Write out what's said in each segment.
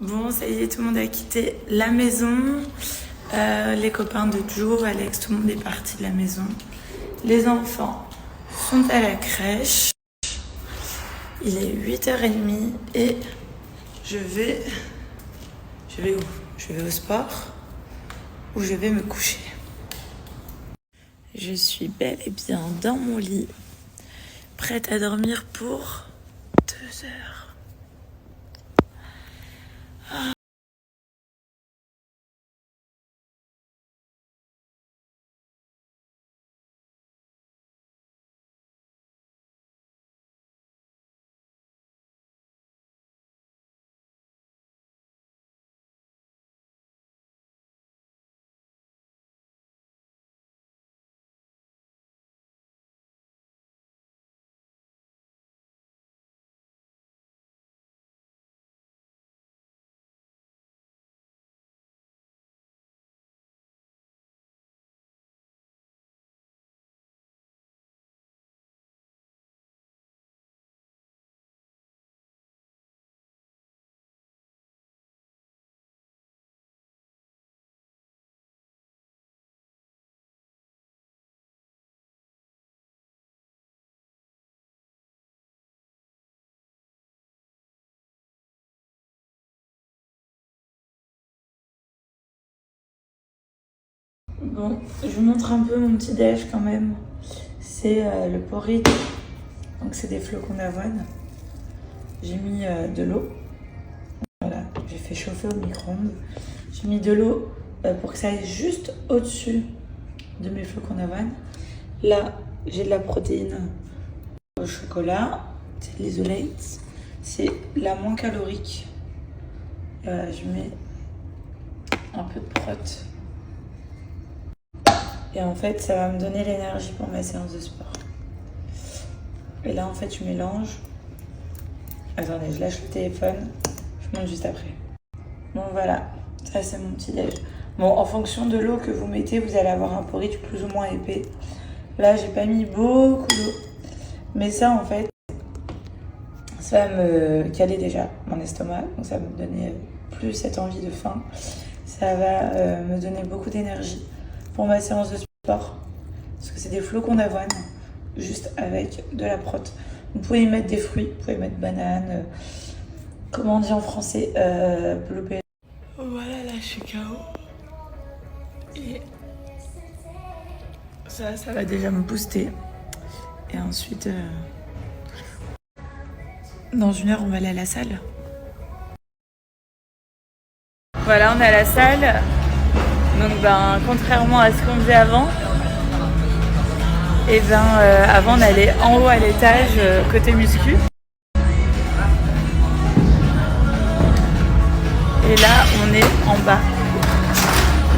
Bon, ça y est, tout le monde a quitté la maison. Les copains de Joe, Alex, tout le monde est parti de la maison. Les enfants sont à la crèche. Il est 8h30 et je vais où? Je vais au sport ou je vais me coucher. Je suis bel et bien dans mon lit, prête à dormir pour 2 heures. Bon, je vous montre un peu mon petit déj quand même. C'est le porridge, donc c'est des flocons d'avoine. J'ai mis de l'eau, voilà, j'ai fait chauffer au micro-ondes. J'ai mis de l'eau pour que ça aille juste au-dessus de mes flocons d'avoine. Là, j'ai de la protéine au chocolat, c'est de l'isolate, c'est la moins calorique. Je mets un peu de prot. Et en fait, ça va me donner l'énergie pour ma séance de sport. Et là, en fait, je mélange. Attendez, je lâche le téléphone. Je monte juste après. Bon, voilà. Ça, c'est mon petit déj. Bon, en fonction de l'eau que vous mettez, vous allez avoir un porridge plus ou moins épais. Là, j'ai pas mis beaucoup d'eau. Mais ça, en fait, ça va me caler déjà mon estomac. Donc, ça va me donner plus cette envie de faim. Ça va me donner beaucoup d'énergie pour ma séance de sport, parce que c'est des flocons d'avoine juste avec de la prot. Vous pouvez y mettre des fruits, vous pouvez mettre banane, comment on dit en français, blueberry. Voilà, là je suis KO et ça va déjà me booster. Et ensuite dans 1 heure on va aller à la salle. Voilà, on est à la salle. Donc contrairement à ce qu'on faisait avant, et avant on allait en haut à l'étage côté muscu. Et là on est en bas,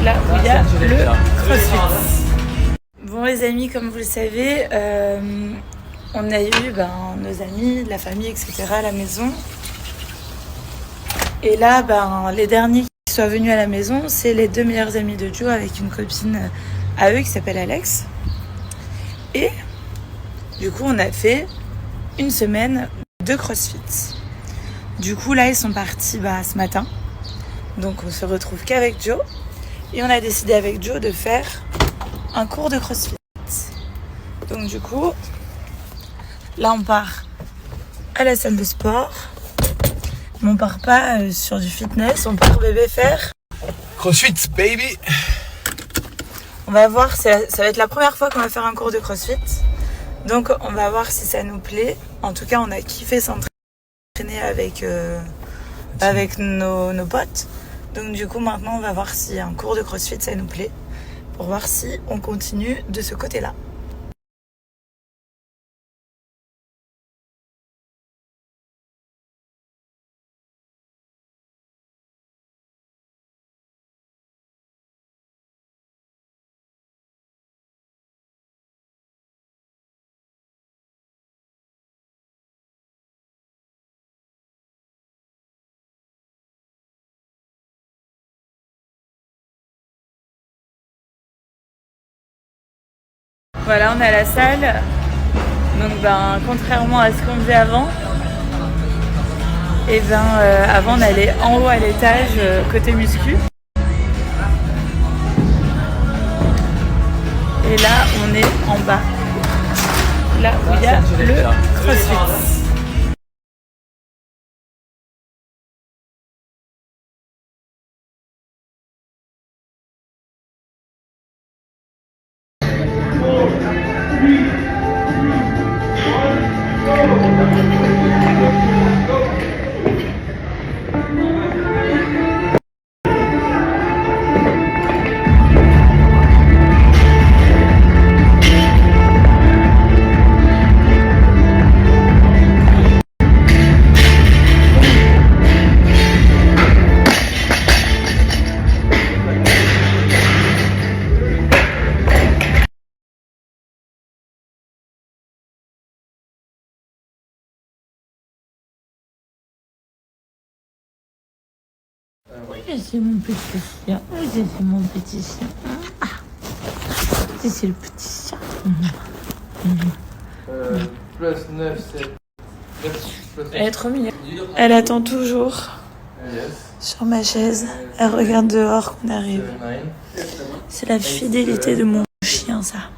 là où il y a le CrossFit. Bon les amis, comme vous le savez, on a eu nos amis, la famille, etc. à la maison. Et là les derniers qui sont venus à la maison, c'est les 2 meilleurs amis de Joe avec une copine à eux qui s'appelle Alex. Et du coup, on a fait 1 semaine de CrossFit. Du coup, là, ils sont partis ce matin. Donc, on se retrouve qu'avec Joe. Et on a décidé avec Joe de faire un cours de CrossFit. Donc, du coup, là, on part à la salle de sport. Mais on part pas sur du fitness, on part bébé faire CrossFit, baby. On va voir, ça va être la première fois qu'on va faire un cours de CrossFit. Donc on va voir si ça nous plaît. En tout cas, on a kiffé s'entraîner avec nos potes. Donc du coup, maintenant, on va voir si un cours de CrossFit, ça nous plaît. Pour voir si on continue de ce côté-là. Voilà, on est à la salle. Donc contrairement à ce qu'on faisait avant, Et ben avant on allait en haut à l'étage côté muscu. Et là on est en bas. Là où il y a le CrossFit. C'est mon petit chien. C'est mon petit chien. Ah. C'est le petit chien. Plus 9, c'est... Elle est trop mignonne. Elle attend toujours sur ma chaise. Elle regarde dehors qu'on arrive. C'est la fidélité de mon chien, ça.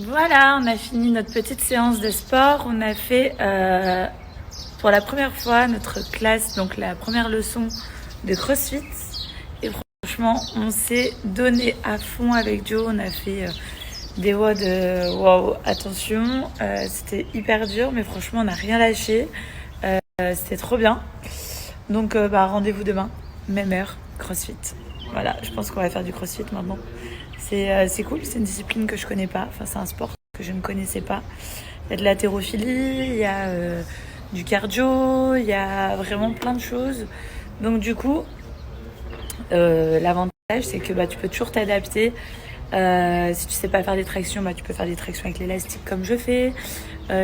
Voilà, on a fini notre petite séance de sport. On a fait pour la première fois notre classe, donc la première leçon de CrossFit. Et franchement, on s'est donné à fond avec Joe. On a fait des WOD, wow, attention, c'était hyper dur, mais franchement, on n'a rien lâché. C'était trop bien. Donc, rendez-vous demain, même heure, CrossFit. Voilà, je pense qu'on va faire du CrossFit maintenant. C'est cool, c'est une discipline que je connais pas. Enfin, c'est un sport que je ne connaissais pas. Il y a de l'haltérophilie, il y a du cardio, il y a vraiment plein de choses. Donc du coup, l'avantage c'est que tu peux toujours t'adapter. Si tu sais pas faire des tractions, tu peux faire des tractions avec l'élastique comme je fais.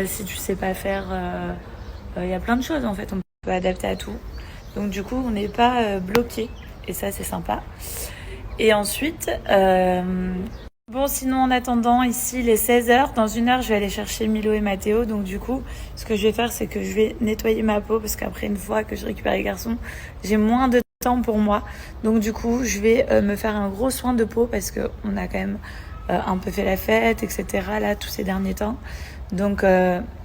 Si tu sais pas faire, il y a plein de choses en fait. On peut adapter à tout. Donc du coup, on n'est pas bloqué. Et ça, c'est sympa. Et ensuite, bon, sinon en attendant, ici il est 16h. Dans 1 heure, je vais aller chercher Milo et Mathéo. Donc du coup, ce que je vais faire, c'est que je vais nettoyer ma peau. Parce qu'après, une fois que je récupère les garçons, j'ai moins de temps pour moi. Donc du coup, je vais me faire un gros soin de peau. Parce qu'on a quand même un peu fait la fête, etc. Là, tous ces derniers temps. Donc,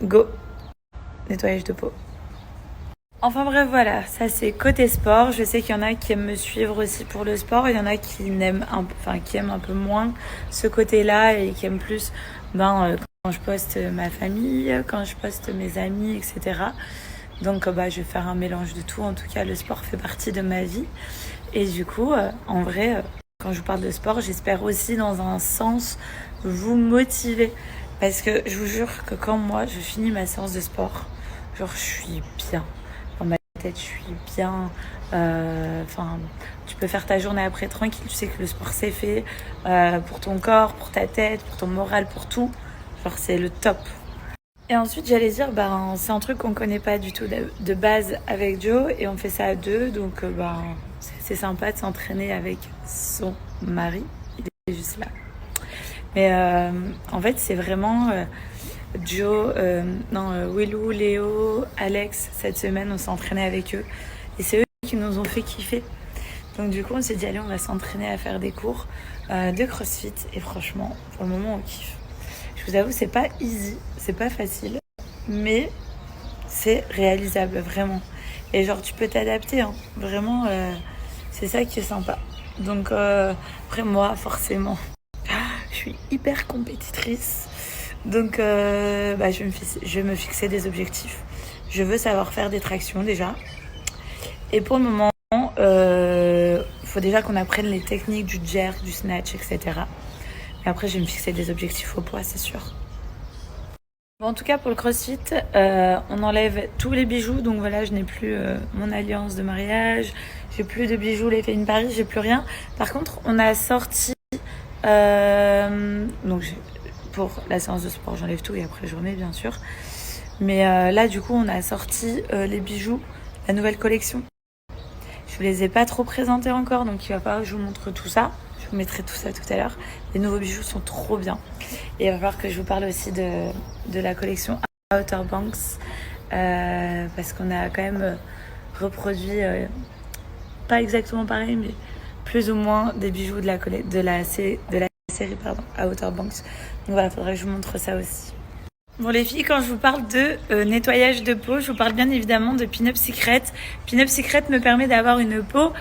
go, nettoyage de peau. Enfin bref, voilà, ça c'est côté sport. Je sais qu'il y en a qui aiment me suivre aussi pour le sport. Il y en a qui aiment un peu moins ce côté-là et qui aiment plus quand je poste ma famille, quand je poste mes amis, etc. Donc je vais faire un mélange de tout. En tout cas, le sport fait partie de ma vie. Et du coup, en vrai, quand je vous parle de sport, j'espère aussi dans un sens vous motiver. Parce que je vous jure que quand moi je finis ma séance de sport, genre je suis bien. Je suis bien, tu peux faire ta journée après tranquille, tu sais que le sport c'est fait pour ton corps, pour ta tête, pour ton moral, pour tout, genre c'est le top. Et ensuite j'allais dire, c'est un truc qu'on connaît pas du tout de base avec Joe et on fait ça à deux, donc c'est sympa de s'entraîner avec son mari, il est juste là. Mais en fait c'est vraiment... Joe, Willou, Léo, Alex, cette semaine on s'est entraîné avec eux et c'est eux qui nous ont fait kiffer. Donc du coup on s'est dit allez on va s'entraîner à faire des cours de CrossFit et franchement pour le moment on kiffe. Je vous avoue c'est pas easy, c'est pas facile mais c'est réalisable vraiment. Et genre tu peux t'adapter hein. Vraiment c'est ça qui est sympa. Donc après moi forcément je suis hyper compétitrice. Donc je vais me fixer des objectifs. Je veux savoir faire des tractions déjà. Et pour le moment, faut déjà qu'on apprenne les techniques du jerk, du snatch, etc. Et après, je vais me fixer des objectifs au poids, c'est sûr. Bon, en tout cas, pour le CrossFit, on enlève tous les bijoux. Donc voilà, je n'ai plus mon alliance de mariage. J'ai plus de bijoux, les Fame Paris, j'ai plus rien. Par contre, on a sorti... pour la séance de sport, j'enlève tout et après je remets bien sûr. Mais là du coup on a sorti les bijoux, la nouvelle collection. Je vous les ai pas trop présentés encore, donc il va falloir que je vous montre tout ça. Je vous mettrai tout ça tout à l'heure. Les nouveaux bijoux sont trop bien. Et il va falloir que je vous parle aussi de la collection Outer Banks. Parce qu'on a quand même reproduit, pas exactement pareil, mais plus ou moins des bijoux de la série Outer Banks. Donc voilà, il faudrait que je vous montre ça aussi. Bon les filles, quand je vous parle de nettoyage de peau, je vous parle bien évidemment de Pin Up Secret. Pin Up Secret me permet d'avoir une peau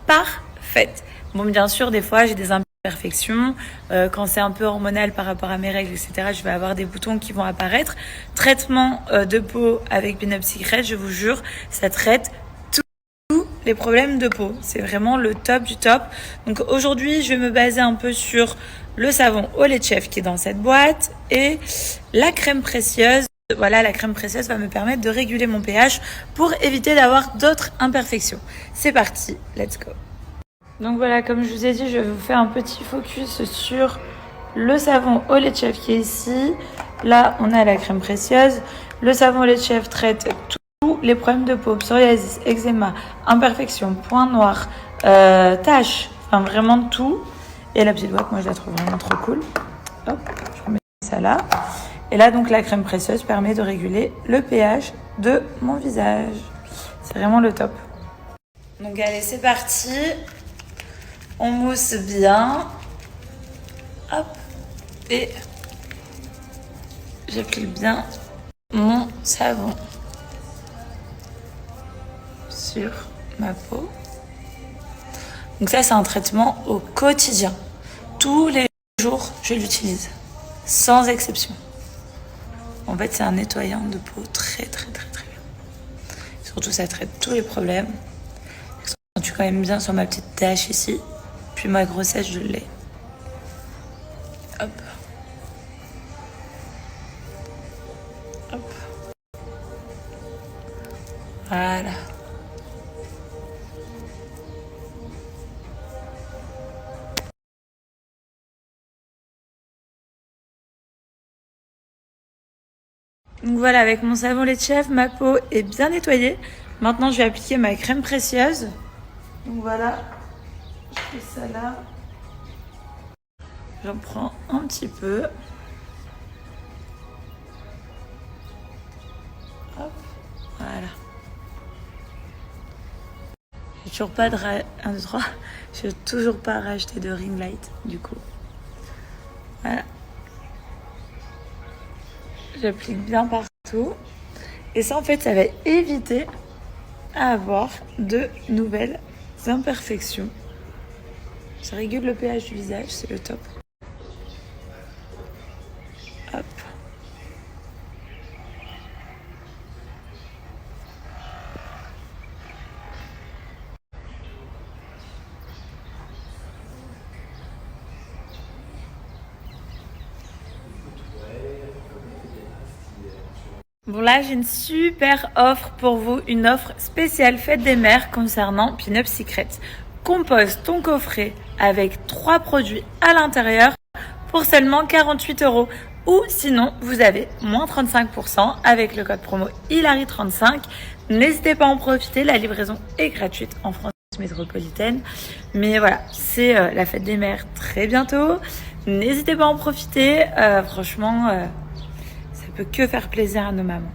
parfaite. Bon, bien sûr, des fois, j'ai des imperfections. Quand c'est un peu hormonal par rapport à mes règles, etc., je vais avoir des boutons qui vont apparaître. Traitement de peau avec Pin Up Secret, je vous jure, ça traite tous les problèmes de peau. C'est vraiment le top du top. Donc aujourd'hui, je vais me baser un peu sur le savon au lait de chèvre qui est dans cette boîte et la crème précieuse. Voilà, la crème précieuse va me permettre de réguler mon pH pour éviter d'avoir d'autres imperfections. C'est parti, let's go. Donc voilà, comme je vous ai dit, je vais vous faire un petit focus sur le savon au lait de chèvre qui est ici. Là, on a la crème précieuse. Le savon au lait de chèvre traite tous les problèmes de peau, psoriasis, eczéma, imperfections, points noirs, taches, enfin vraiment tout. Et la petite boîte, moi je la trouve vraiment trop cool. Hop, je remets ça là. Et là, donc la crème précieuse permet de réguler le pH de mon visage. C'est vraiment le top. Donc allez, c'est parti. On mousse bien. Hop. Et j'applique bien mon savon sur ma peau. Donc ça, c'est un traitement au quotidien. Tous les jours, je l'utilise. Sans exception. En fait, c'est un nettoyant de peau très, très, très, très bien. Surtout, ça traite tous les problèmes. Ça accentue quand même bien sur ma petite tache ici. Puis ma grossesse, je l'ai. Hop. Hop. Voilà. Donc voilà, avec mon savon lait de chèvre, ma peau est bien nettoyée. Maintenant, je vais appliquer ma crème précieuse. Donc voilà, je fais ça là. J'en prends un petit peu. Hop, voilà. J'ai toujours pas de 1, 2, 3. Je n'ai toujours pas racheté de ring light, du coup. Voilà. J'applique bien partout. Et ça, en fait, ça va éviter à avoir de nouvelles imperfections. Ça régule le pH du visage, c'est le top. Hop. Bon là j'ai une super offre pour vous, une offre spéciale fête des mères concernant Pin Up Secret. Compose ton coffret avec 3 produits à l'intérieur pour seulement 48 €. Ou sinon vous avez moins 35% avec le code promo Hilary35. N'hésitez pas à en profiter, la livraison est gratuite en France métropolitaine. Mais voilà, c'est la fête des mères très bientôt. N'hésitez pas à en profiter, franchement... ça peut que faire plaisir à nos mamans.